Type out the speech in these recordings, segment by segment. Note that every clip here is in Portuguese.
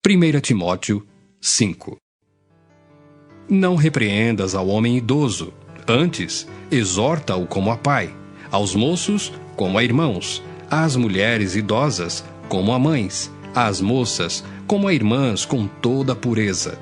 1 Timóteo 5. Não repreendas ao homem idoso, antes exorta-o como a pai, aos moços como a irmãos, às mulheres idosas como a mães, às moças como a irmãs com toda a pureza.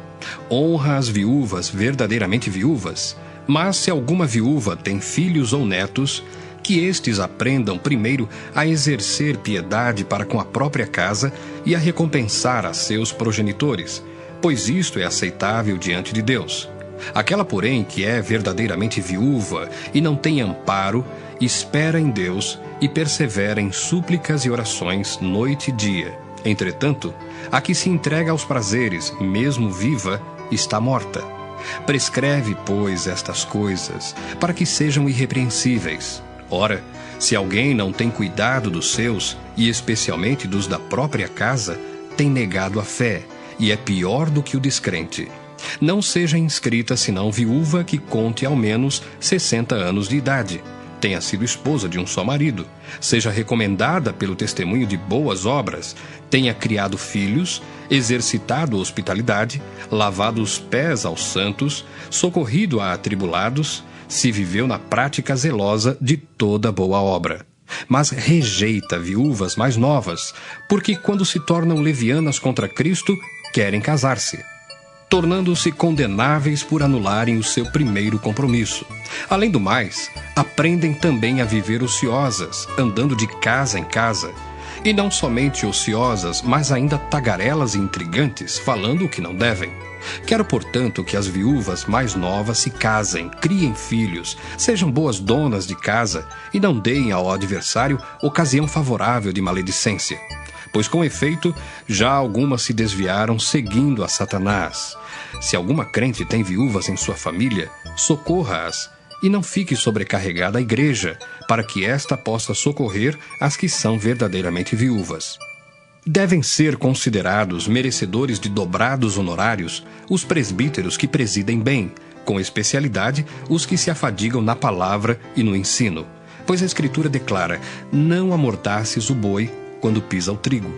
Honra as viúvas verdadeiramente viúvas, mas se alguma viúva tem filhos ou netos, que estes aprendam primeiro a exercer piedade para com a própria casa e a recompensar a seus progenitores, pois isto é aceitável diante de Deus. Aquela, porém, que é verdadeiramente viúva e não tem amparo, espera em Deus e persevera em súplicas e orações noite e dia. Entretanto, a que se entrega aos prazeres, mesmo viva, está morta. Prescreve, pois, estas coisas, para que sejam irrepreensíveis. Ora, se alguém não tem cuidado dos seus, e especialmente dos da própria casa, tem negado a fé, e é pior do que o descrente. Não seja inscrita senão viúva que conte ao menos 60 anos de idade, tenha sido esposa de um só marido, seja recomendada pelo testemunho de boas obras, tenha criado filhos, exercitado hospitalidade, lavado os pés aos santos, socorrido a atribulados, se viveu na prática zelosa de toda boa obra. Mas rejeita viúvas mais novas, porque quando se tornam levianas contra Cristo, querem casar-se, tornando-se condenáveis por anularem o seu primeiro compromisso. Além do mais, aprendem também a viver ociosas, andando de casa em casa, e não somente ociosas, mas ainda tagarelas e intrigantes, falando o que não devem. Quero, portanto, que as viúvas mais novas se casem, criem filhos, sejam boas donas de casa e não deem ao adversário ocasião favorável de maledicência. Pois, com efeito, já algumas se desviaram seguindo a Satanás. Se alguma crente tem viúvas em sua família, socorra-as e não fique sobrecarregada a igreja, para que esta possa socorrer as que são verdadeiramente viúvas. Devem ser considerados merecedores de dobrados honorários os presbíteros que presidem bem, com especialidade os que se afadigam na palavra e no ensino. Pois a Escritura declara: não amordaces o boi quando pisa o trigo.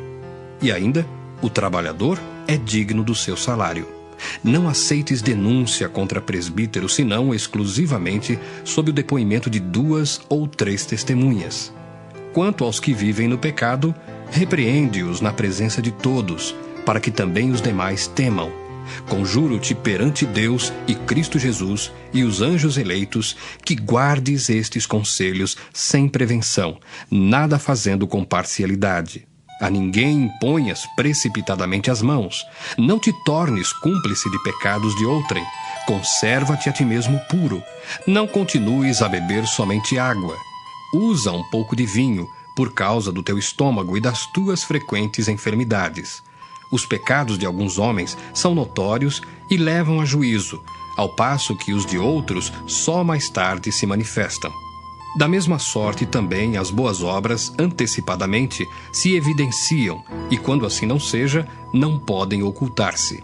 E ainda, o trabalhador é digno do seu salário. Não aceites denúncia contra presbítero, senão exclusivamente sob o depoimento de 2 ou 3 testemunhas. Quanto aos que vivem no pecado, repreende-os na presença de todos, para que também os demais temam. Conjuro-te perante Deus e Cristo Jesus e os anjos eleitos, que guardes estes conselhos sem prevenção, nada fazendo com parcialidade. A ninguém imponhas precipitadamente as mãos. Não te tornes cúmplice de pecados de outrem. Conserva-te a ti mesmo puro. Não continues a beber somente água. Usa um pouco de vinho, por causa do teu estômago e das tuas frequentes enfermidades. Os pecados de alguns homens são notórios e levam a juízo, ao passo que os de outros só mais tarde se manifestam. Da mesma sorte também as boas obras antecipadamente se evidenciam e, quando assim não seja, não podem ocultar-se.